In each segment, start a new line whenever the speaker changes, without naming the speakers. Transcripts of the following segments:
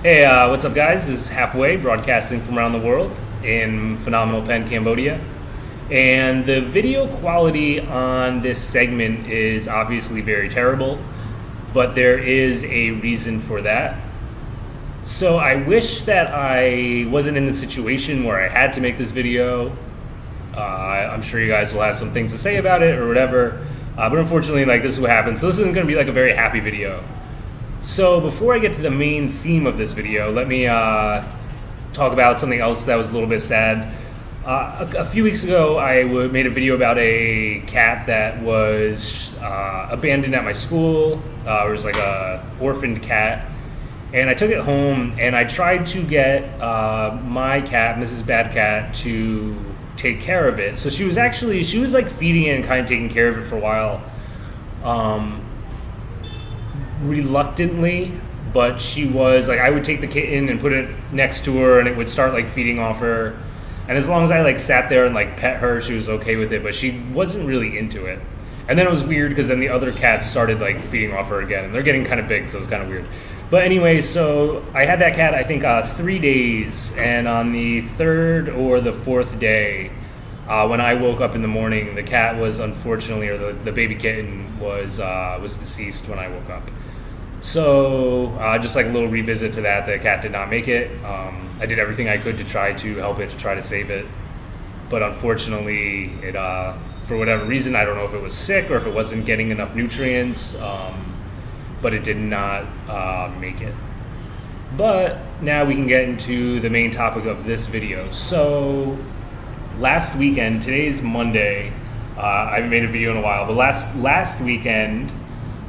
Hey, what's up, guys? This is Halfway, broadcasting from around the world in Phonom Penh, Cambodia. And the video quality on this segment is obviously very terrible, but there is a reason for that. So I wish that I wasn't in the situation where I had to make this video. I'm sure you guys will have some things to say about it or whatever, but unfortunately, this is what happened. So this isn't going to be a very happy video. So before I get to the main theme of this video, let me talk about something else that was a little bit sad. A few weeks ago, I made a video about a cat that was abandoned at my school. It was like a orphaned cat, and I took it home and I tried to get my cat, Mrs. Bad Cat, to take care of it. So she was feeding it and kind of taking care of it for a while. Reluctantly, but she was I would take the kitten and put it next to her and it would start feeding off her, and as long as I sat there and pet her, she was okay with it, but she wasn't really into it. And then it was weird because then the other cats started feeding off her again, and they're getting kind of big, so it's kind of weird. But anyway, so I had that cat I think 3 days, and on the third or the fourth day, when I woke up in the morning, the cat was unfortunately, or the baby kitten was deceased when I woke up. So just a little revisit to that, the cat did not make it. I did everything I could to try to help it, to try to save it. But unfortunately, it for whatever reason, I don't know if it was sick or if it wasn't getting enough nutrients, but it did not make it. But now we can get into the main topic of this video. So last weekend, today's Monday, I haven't made a video in a while, but last weekend,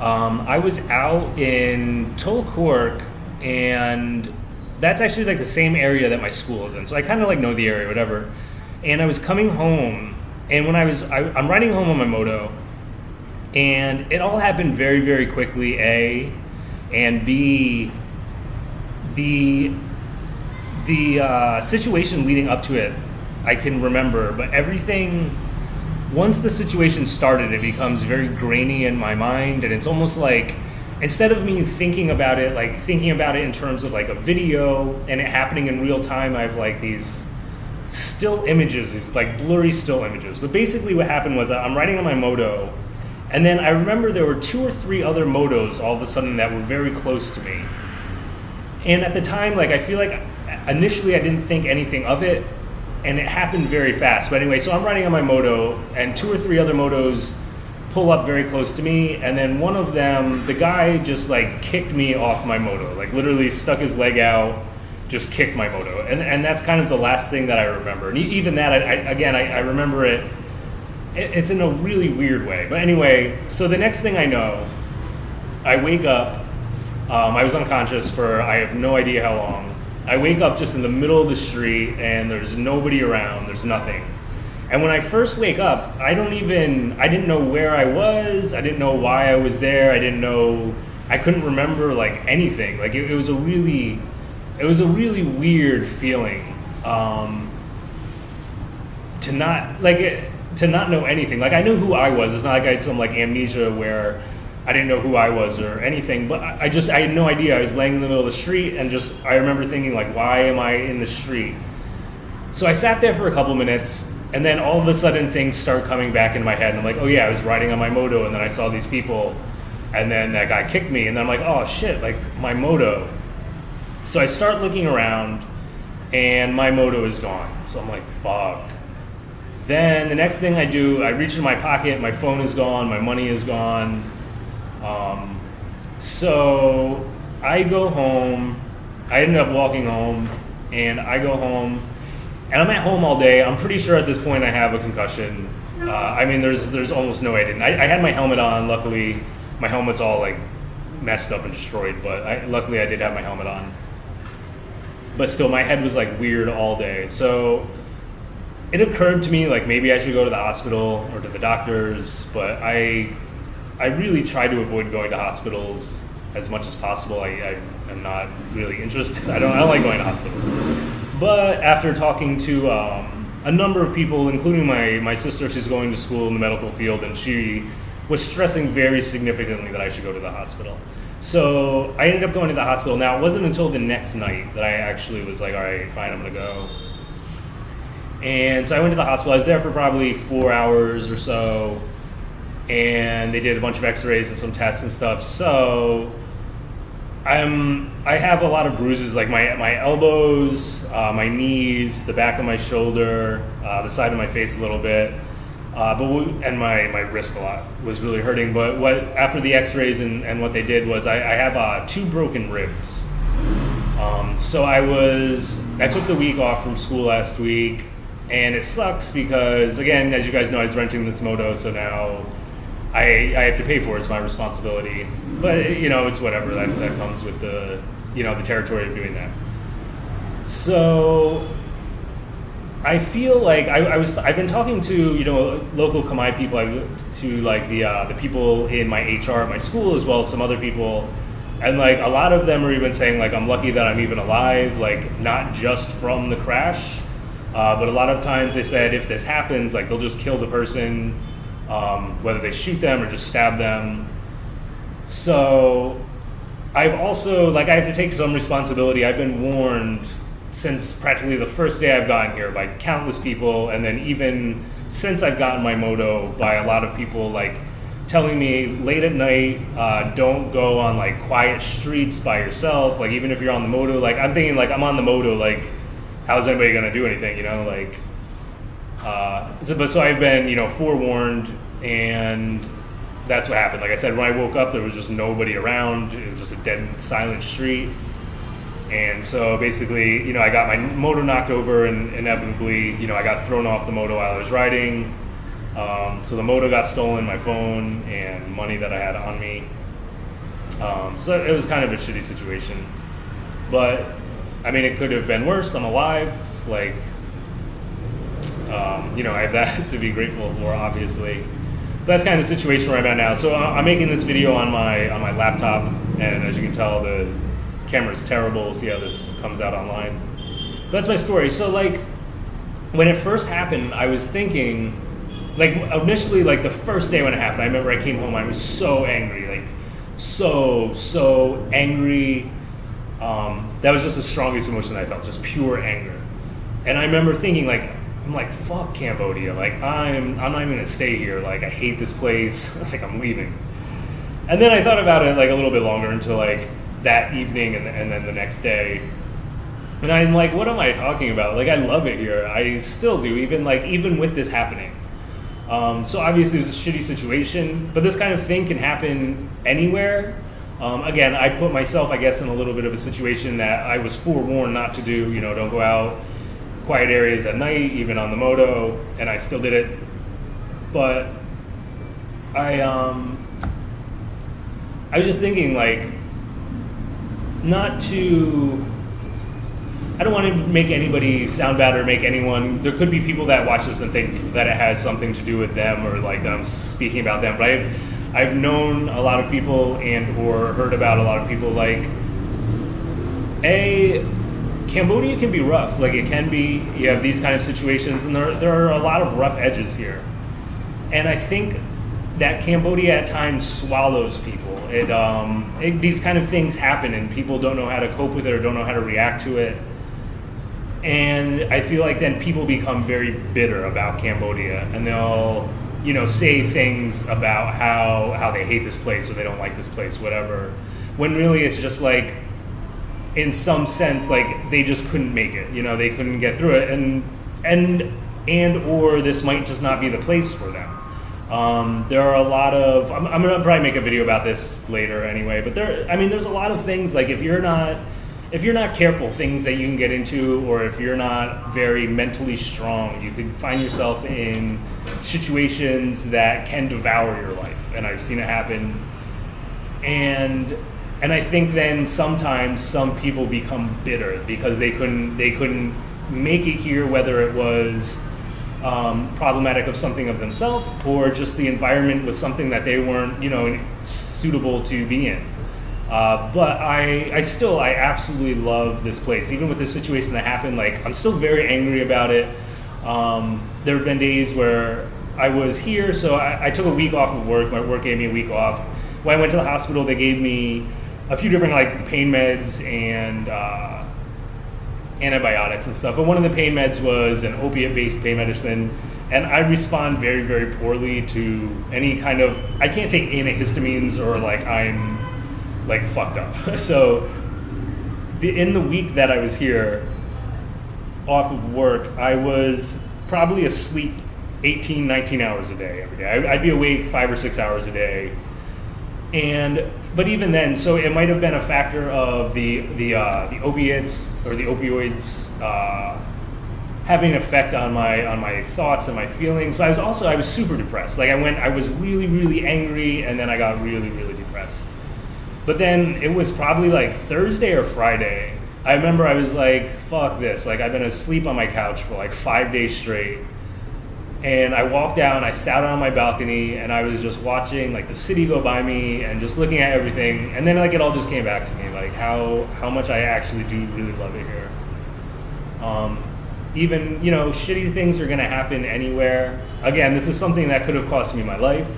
I was out in Tulkork, and that's actually the same area that my school is in, so I kind of know the area, whatever. And I was coming home, and when I'm riding home on my Moto, and it all happened very, very quickly, A, and B, the situation leading up to it, I can remember, but everything, once the situation started, it becomes very grainy in my mind, and it's almost instead of me thinking about it in terms of a video and it happening in real time, I have these still images, these blurry still images. But basically what happened was I'm riding on my Moto, and then I remember there were 2 or 3 other Motos all of a sudden that were very close to me. And at the time, I feel initially I didn't think anything of it, and it happened very fast. But anyway, so I'm riding on my Moto, and 2 or 3 other Motos pull up very close to me, and then one of them, the guy just kicked me off my Moto, literally stuck his leg out, just kicked my Moto, and that's kind of the last thing that I remember. And even that, I remember it. It's in a really weird way. But anyway, so the next thing I know, I wake up. I was unconscious for I have no idea how long. I wake up just in the middle of the street, and there's nobody around, there's nothing. And when I first wake up, I didn't know where I was, I didn't know why I was there, I couldn't remember anything. It was a really weird feeling to not know anything. I knew who I was. It's not I had some amnesia where I didn't know who I was or anything, but I had no idea. I was laying in the middle of the street, and I remember thinking why am I in the street? So I sat there for a couple minutes, and then all of a sudden things start coming back into my head, and I'm oh yeah, I was riding on my Moto, and then I saw these people, and then that guy kicked me, and then I'm oh shit, my Moto. So I start looking around, and my Moto is gone. So I'm fuck. Then the next thing I do, I reach in my pocket, my phone is gone, my money is gone. So I go home, I ended up walking home, and I go home, and I'm at home all day. I'm pretty sure at this point I have a concussion. There's almost no way I didn't. I had my helmet on, luckily. My helmet's all messed up and destroyed, but luckily I did have my helmet on. But still, my head was weird all day. So it occurred to me maybe I should go to the hospital or to the doctors, but I really try to avoid going to hospitals as much as possible. I am not really interested. I don't like going to hospitals. But after talking to a number of people, including my sister, she's going to school in the medical field, and she was stressing very significantly that I should go to the hospital. So I ended up going to the hospital. Now, it wasn't until the next night that I actually was like, all right, fine, I'm going to go. And so I went to the hospital. I was there for probably 4 hours or so. And they did a bunch of x-rays and some tests and stuff. So I have a lot of bruises, like my elbows, my knees, the back of my shoulder, the side of my face a little bit. And my wrist a lot was really hurting. But after the x-rays and what they did was I have 2 broken ribs. So I took the week off from school last week, and it sucks because, again, as you guys know, I was renting this Moto, so now I have to pay for it. It's my responsibility. But, it's whatever. That comes with the territory of doing that. So I feel like I've been talking to local Khmer people, to like the people in my HR at my school, as well as some other people, and like a lot of them are even saying like I'm lucky that I'm even alive, like not just from the crash, but a lot of times they said if this happens, like they'll just kill the person, whether they shoot them or just stab them. So I've also, I have to take some responsibility. I've been warned since practically the first day I've gotten here by countless people, and then even since I've gotten my Moto, by a lot of people like telling me late at night, don't go on like quiet streets by yourself. Like even if you're on the Moto, like I'm thinking like I'm on the Moto, like how's anybody gonna do anything, So I've been, forewarned, and that's what happened. Like I said, when I woke up, there was just nobody around. It was just a dead, silent street. And so basically, I got my Moto knocked over, and inevitably, I got thrown off the Moto while I was riding. So the Moto got stolen, my phone, and money that I had on me. So it was kind of a shitty situation. But, I mean, it could have been worse. I'm alive. Like, I have that to be grateful for, obviously. But that's kind of the situation where I'm at now. So I'm making this video on my laptop, and as you can tell, the camera's terrible. We'll see how this comes out online. But that's my story. So when it first happened, I was thinking, initially, the first day when it happened, I remember I came home, I was so angry, so angry. That was just the strongest emotion I felt, just pure anger. And I remember thinking, I'm like, fuck Cambodia. I'm not even gonna stay here. I hate this place. I'm leaving. And then I thought about it a little bit longer until that evening and then the next day. And I'm like, what am I talking about? I love it here. I still do, even with this happening. So obviously it was a shitty situation, but this kind of thing can happen anywhere. Again, I put myself, I guess, in a little bit of a situation that I was forewarned not to do. Don't go out quiet areas at night, even on the Moto, and I still did it. But I was just thinking, not to, I don't want to make anybody sound bad or make anyone, there could be people that watch this and think that it has something to do with them, or that I'm speaking about them, but I've known a lot of people or heard about a lot of people, Cambodia can be rough. It can be, you have these kind of situations, and there are a lot of rough edges here. And I think that Cambodia at times swallows people. These kind of things happen, and people don't know how to cope with it or don't know how to react to it. And I feel like then people become very bitter about Cambodia, and they'll, say things about how they hate this place or they don't like this place, whatever. When really it's just in some sense, they just couldn't make it. They couldn't get through it, and or this might just not be the place for them. There are a lot of, I'm gonna probably make a video about this later anyway, but there's a lot of things, if you're not careful, things that you can get into, or if you're not very mentally strong, you could find yourself in situations that can devour your life. And I've seen it happen. And I think then sometimes some people become bitter because they couldn't make it here, whether it was problematic of something of themselves, or just the environment was something that they weren't, suitable to be in. But I absolutely love this place. Even with the situation that happened, I'm still very angry about it. There have been days where I was here, so I took a week off of work. My work gave me a week off. When I went to the hospital, they gave me a few different like pain meds and antibiotics and stuff. But one of the pain meds was an opiate-based pain medicine, and I respond very, very poorly to any kind of. I can't take antihistamines or like I'm like fucked up. So in the week that I was here off of work, I was probably asleep 18, 19 hours a day every day. I'd be awake 5 or 6 hours a day. But even then, so it might have been a factor of the opiates or the opioids having an effect on my thoughts and my feelings. But I was super depressed. Like I was really, really angry, and then I got really, really depressed. But then it was probably like Thursday or Friday. I remember I was like, fuck this. Like I've been asleep on my couch for like 5 days straight. And I walked down, I sat on my balcony, and I was just watching like the city go by me and just looking at everything. And then like it all just came back to me, like how much I actually do really love it here. Even, shitty things are gonna happen anywhere. Again, this is something that could have cost me my life.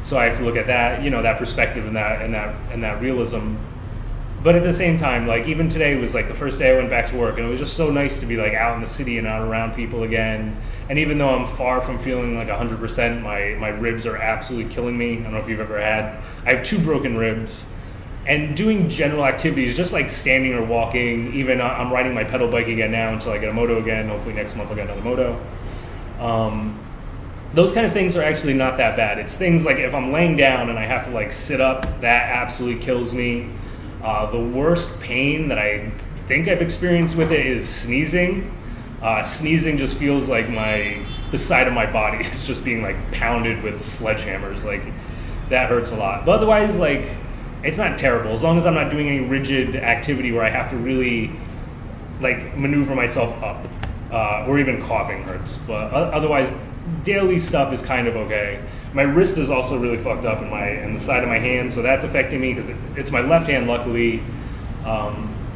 So I have to look at that, that perspective and that realism. But at the same time, like even today was like the first day I went back to work, and it was just so nice to be like out in the city and out around people again. And even though I'm far from feeling like 100%, my ribs are absolutely killing me. I don't know if you've ever had. I have 2 broken ribs. And doing general activities, just like standing or walking, even I'm riding my pedal bike again now until I get a Moto again. Hopefully next month I'll get another Moto. Those kind of things are actually not that bad. It's things like if I'm laying down and I have to like sit up, that absolutely kills me. The worst pain that I think I've experienced with it is sneezing. Sneezing just feels like the side of my body is just being like pounded with sledgehammers. Like that hurts a lot. But otherwise, like it's not terrible as long as I'm not doing any rigid activity where I have to really like maneuver myself up, or even coughing hurts. But otherwise, daily stuff is kind of okay. My wrist is also really fucked up in the side of my hand, so that's affecting me because it's my left hand, luckily.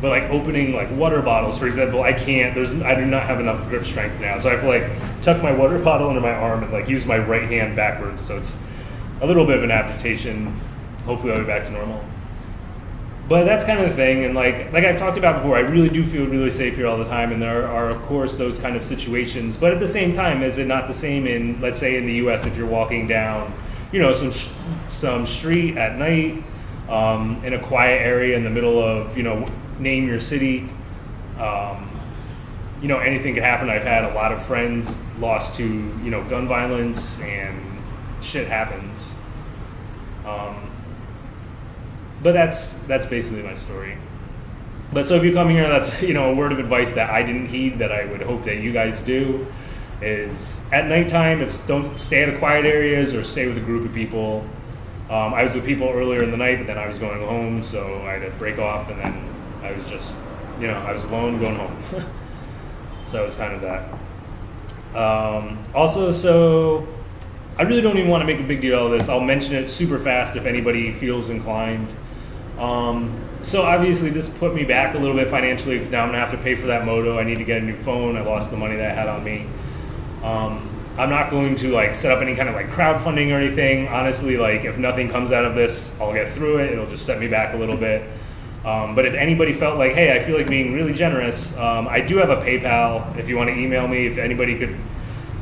But like opening like water bottles, for example, I do not have enough grip strength now, so I have to like tuck my water bottle under my arm and like use my right hand backwards. So it's a little bit of an adaptation. Hopefully I'll be back to normal. But that's kind of the thing, and like I've talked about before, I really do feel really safe here all the time, and there are of course those kind of situations. But at the same time, is it not the same in, let's say, in the U.S. if you're walking down, some street at night, in a quiet area in the middle of, name your city, anything could happen. I've had a lot of friends lost to gun violence, and shit happens. But that's basically my story. But so if you come here, that's a word of advice that I didn't heed that I would hope that you guys do is at nighttime, don't stay at quiet areas or stay with a group of people. I was with people earlier in the night, but then I was going home, so I had to break off, and then I was just I was alone going home. So it was kind of that. Also, so I really don't even want to make a big deal out of this. I'll mention it super fast if anybody feels inclined. So obviously this put me back a little bit financially because now I'm gonna have to pay for that Moto. I need to get a new phone. I lost the money that I had on me. I'm not going to like set up any kind of like crowdfunding or anything. Honestly, like if nothing comes out of this, I'll get through it. It'll just set me back a little bit. But if anybody felt like, hey, I feel like being really generous, I do have a PayPal. If you want to email me, if anybody could,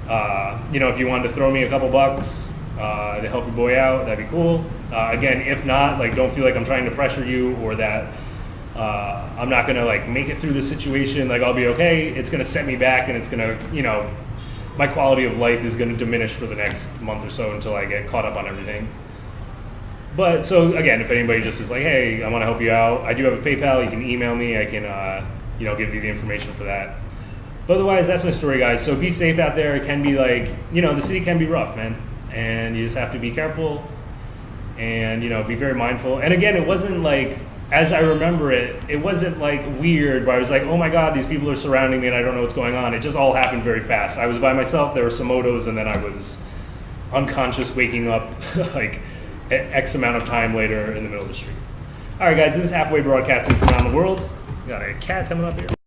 if you wanted to throw me a couple bucks to help your boy out, that'd be cool. Again, if not, like don't feel like I'm trying to pressure you or that I'm not gonna like make it through the situation. Like I'll be okay. It's gonna set me back, and it's gonna, my quality of life is gonna diminish for the next month or so until I get caught up on everything. But so again, if anybody just is like, hey, I want to help you out, I do have a PayPal. You can email me. I can, give you the information for that. But otherwise, that's my story, guys. So be safe out there. It can be like, the city can be rough, man, and you just have to be careful and be very mindful. And again, it wasn't like, as I remember it, it wasn't like weird where I was like, oh my God, these people are surrounding me and I don't know what's going on. It just all happened very fast. I was by myself. There were some Motos, and then I was unconscious, waking up like X amount of time later in the middle of the street. All right, guys, this is Halfway Broadcasting from around the world. We got a cat coming up here.